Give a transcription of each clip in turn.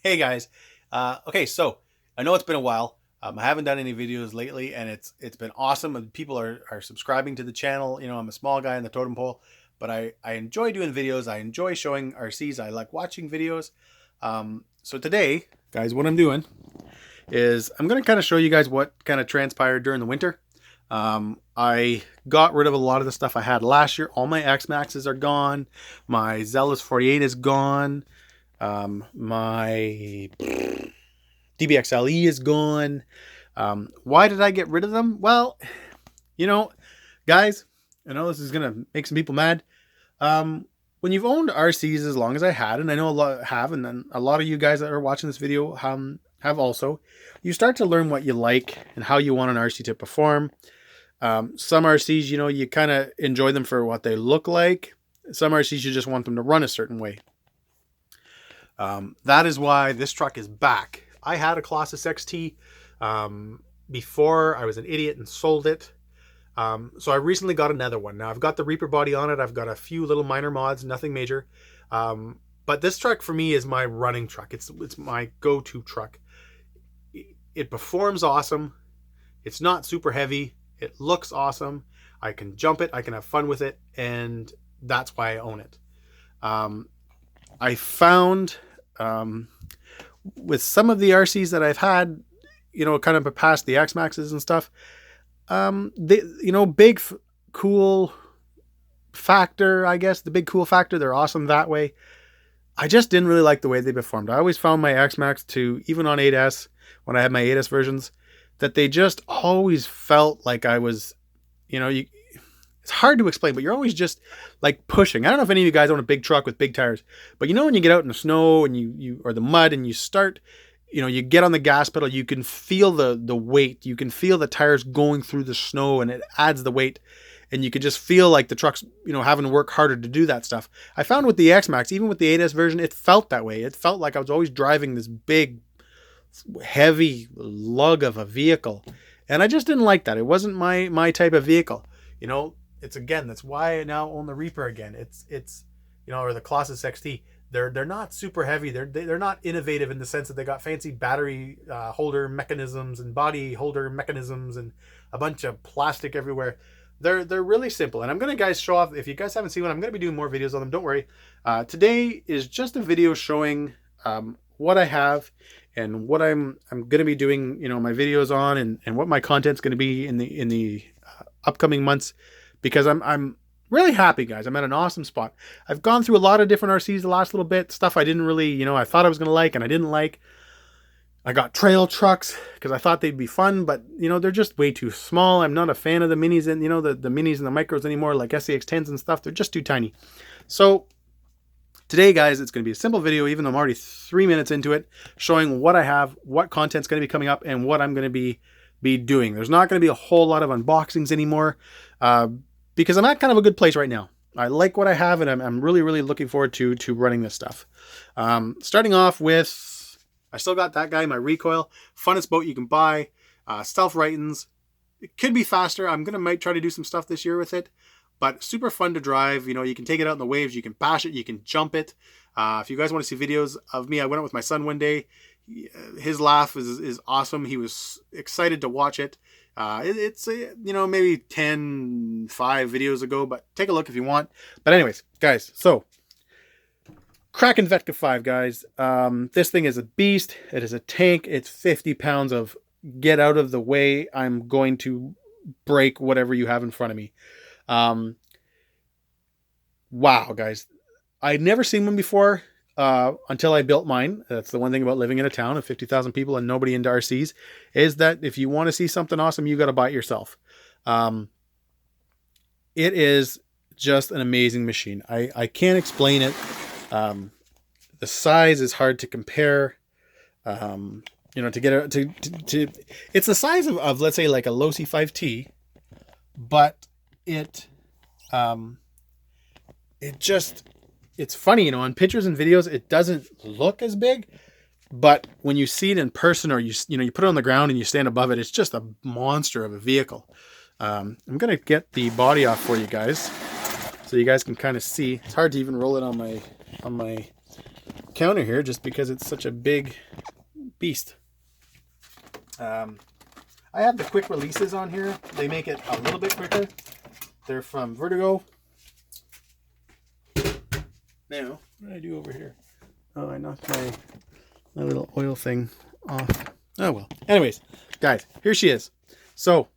Hey guys, okay, so I know it's been a while. I haven't done any videos lately, and it's been awesome. And people are subscribing to the channel. You know, I'm a small guy in the totem pole, but I enjoy doing videos. I enjoy showing RCs. I like watching videos. So today, guys, what I'm doing is I'm going to kind of show you guys what kind of transpired during the winter. I got rid of a lot of the stuff I had last year. All my X Maxes are gone. My Zealous 48 is gone. My DBXLE is gone. Why did I get rid of them? Well, you know, guys, I know this is going to make some people mad. When you've owned RCs as long as I had, and I know a lot have, and then a lot of you guys that are watching this video have also, you start to learn what you like and how you want an RC to perform. Some RCs, you know, you kind of enjoy them for what they look like. Some RCs, you just want them to run a certain way. That is why this truck is back. I had a Colossus XT before. I was an idiot and sold it. So I recently got another one. Now I've got the Reeper body on it. I've got a few little minor mods, nothing major. But this truck for me is my running truck. It's my go-to truck. It performs awesome. It's not super heavy. It looks awesome. I can jump it. I can have fun with it. And that's why I own it. I found with some of the RCs that I've had, you know, kind of past the X Maxes and stuff, you know, big cool factor, I guess, the big cool factor, they're awesome that way. I just didn't really like the way they performed. I always found my X Max to, even on 8S, when I had my 8S versions, that they just always felt like I was, you know, it's hard to explain, but you're always just like pushing. I don't know if any of you guys own a big truck with big tires, but you know, when you get out in the snow and you or the mud and you start, you know, you get on the gas pedal, you can feel the weight. You can feel the tires going through the snow, and it adds the weight. And you could just feel like the truck's, you know, having to work harder to do that stuff. I found with the X Max, even with the 8S version, it felt that way. It felt like I was always driving this big, heavy lug of a vehicle. And I just didn't like that. It wasn't my type of vehicle. You know, that's why I now own the Reaper again. It's you know, or the Colossus XT. They're not super heavy. They're not innovative in the sense that they got fancy battery holder mechanisms and body holder mechanisms and a bunch of plastic everywhere. They're really simple. And I'm gonna, guys, show off. If you guys haven't seen one, I'm gonna be doing more videos on them. Don't worry. Today is just a video showing what I have and what I'm gonna be doing, you know, my videos on, and what my content's gonna be in the upcoming months, because I'm really happy, guys. I'm at an awesome spot. I've gone through a lot of different RCs the last little bit, stuff I didn't really, you know, I thought I was gonna like and I didn't like. I got trail trucks because I thought they'd be fun, but, you know, they're just way too small. I'm not a fan of the minis and, you know, the minis and the micros anymore, like SCX10s and stuff. They're just too tiny. So today, guys, it's going to be a simple video, even though I'm already 3 minutes into it, showing what I have, what content's going to be coming up, and what I'm going to be doing. There's not going to be a whole lot of unboxings anymore because I'm at kind of a good place right now. I like what I have, and I'm really, really looking forward to running this stuff. Starting off with, I still got that guy, my recoil, funnest boat you can buy, stealth Rightons. It could be faster. might try to do some stuff this year with it, but super fun to drive. You know, you can take it out in the waves, you can bash it, you can jump it. If you guys want to see videos of me, I went out with my son one day. His laugh is awesome. He was excited to watch it. It's you know, maybe 5 videos ago, but take a look if you want. But anyways, guys, so Kraken Vetka 5, guys. This thing is a beast. It is a tank. It's 50 pounds of get out of the way. I'm going to break whatever you have in front of me. Wow, guys. I'd never seen one before until I built mine. That's the one thing about living in a town of 50,000 people and nobody into RCs, is that if you want to see something awesome, you got to buy it yourself. It is just an amazing machine. I can't explain it. The size is hard to compare. You know, to get it to it's the size of let's say like a Losi 5T, but it's funny, you know, on pictures and videos it doesn't look as big, but when you see it in person, or you put it on the ground and you stand above it, it's just a monster of a vehicle. I'm gonna get the body off for you guys so you guys can kind of see. It's hard to even roll it on my counter here just because it's such a big beast. I have the quick releases on here. They make it a little bit quicker. They're from Vertigo. Now, what did I do over here? Oh, I knocked my little oil thing off. Oh well. Anyways, guys, here she is. So,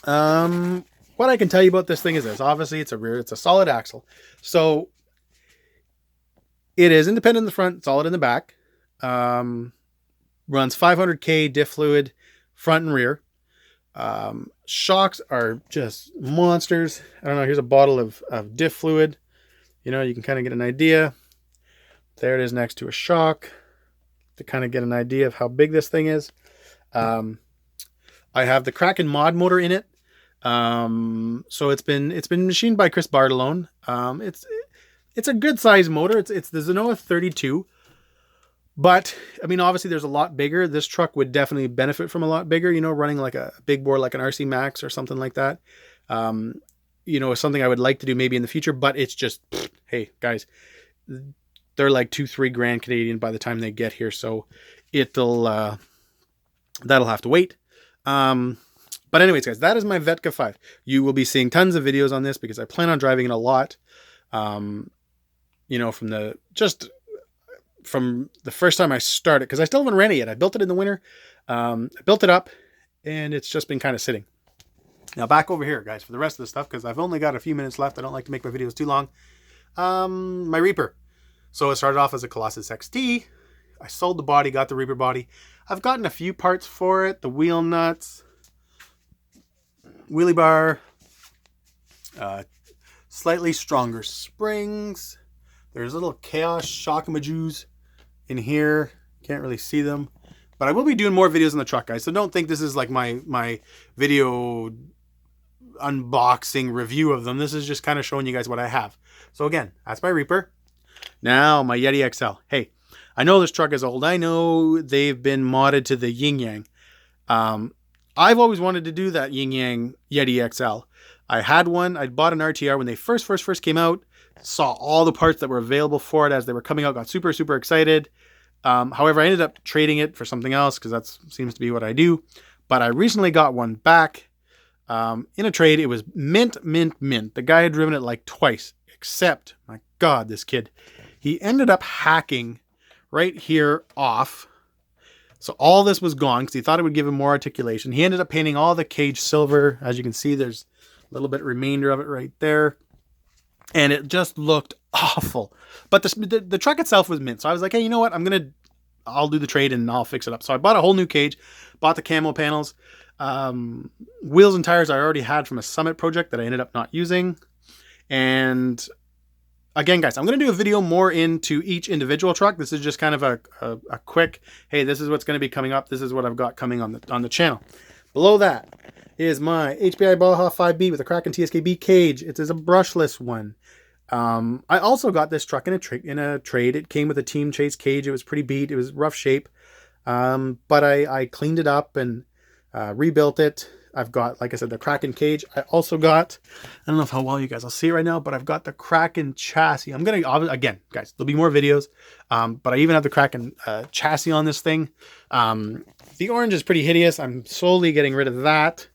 what I can tell you about this thing is this. Obviously, it's a solid axle. So, it is independent in the front, solid in the back. Runs 500K diff fluid, front and rear. Shocks are just monsters. I don't know. Here's a bottle of diff fluid. You know, you can kind of get an idea. There it is next to a shock to kind of get an idea of how big this thing is. I have the Kraken mod motor in it. So it's been machined by Chris Bartolone. It's a good size motor. It's the Zenoa 32. But, I mean, obviously there's a lot bigger. This truck would definitely benefit from a lot bigger, you know, running like a big bore like an RC Max or something like that. You know, something I would like to do maybe in the future, but it's just, hey, guys, they're like $2-3 grand Canadian by the time they get here. So that'll have to wait. But anyways, guys, that is my Vetka 5. You will be seeing tons of videos on this because I plan on driving it a lot. You know, from the first time I started, because I still haven't ran it yet. I built it in the winter. I built it up, and it's just been kind of sitting. Now back over here, guys, for the rest of the stuff, because I've only got a few minutes left. I don't like to make my videos too long. My Reeper. So it started off as a Colossus XT. I sold the body, got the Reaper body. I've gotten a few parts for it. The wheel nuts, wheelie bar, slightly stronger springs. There's little Chaos Shockamajoos in here. Can't really see them. But I will be doing more videos on the truck, guys. So don't think this is like my video unboxing review of them. This is just kind of showing you guys what I have. So again, that's my Reaper. Now my Yeti XL. Hey, I know this truck is old. I know they've been modded to the Yin Yang. I've always wanted to do that Yin Yang Yeti XL. I had one. I bought an RTR when they first came out. Saw all the parts that were available for it as they were coming out. Got super excited. However, I ended up trading it for something else because that seems to be what I do. But I recently got one back in a trade. It was mint. The guy had driven it like twice. Except, my God, this kid. He ended up hacking right here off. So all this was gone because he thought it would give him more articulation. He ended up painting all the cage silver. As you can see, there's a little bit remainder of it right there. And it just looked awful. But the truck itself was mint. So I was like, hey, you know what? I'll do the trade and I'll fix it up. So I bought a whole new cage, bought the camo panels, wheels and tires I already had from a Summit project that I ended up not using. And again, guys, I'm going to do a video more into each individual truck. This is just kind of a quick, hey, this is what's going to be coming up. This is what I've got coming on the channel. Below that is my HPI Baja 5B with a Kraken TSKB cage. It is a brushless one. I also got this truck in a trade. It came with a Team Chase cage. It was pretty beat. It was rough shape. But I cleaned it up and rebuilt it. I've got, like I said, the Kraken cage. I also got, I don't know how well you guys will see it right now, but I've got the Kraken chassis. I'm going to, again, guys, there'll be more videos. But I even have the Kraken chassis on this thing. The orange is pretty hideous. I'm slowly getting rid of that.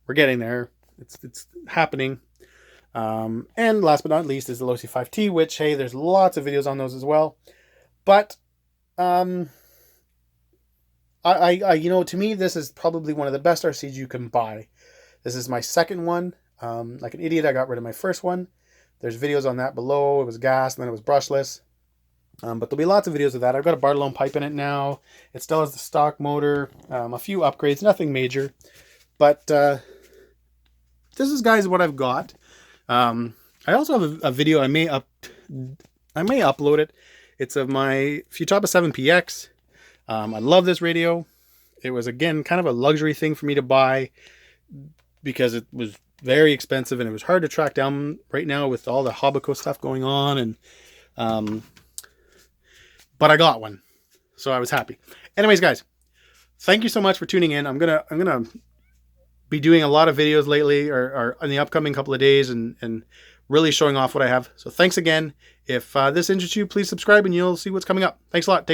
We're getting there. It's happening. And last but not least is the Losi 5T, which, hey, there's lots of videos on those as well. But, you know, to me, this is probably one of the best RCs you can buy. This is my second one. Like an idiot, I got rid of my first one. There's videos on that below. It was gas, and then it was brushless. But there'll be lots of videos of that. I've got a Bartolone pipe in it now. It still has the stock motor. A few upgrades, nothing major. But this is, guys, what I've got. I also have a video. I may upload it. It's of my Futaba 7PX. I love this radio. It was, again, kind of a luxury thing for me to buy because it was very expensive and it was hard to track down right now with all the Hobbico stuff going on. And but I got one, so I was happy. Anyways, guys, thank you so much for tuning in. I'm gonna be doing a lot of videos lately or in the upcoming couple of days and really showing off what I have. So thanks again. If this interests you, please subscribe and you'll see what's coming up. Thanks a lot. Take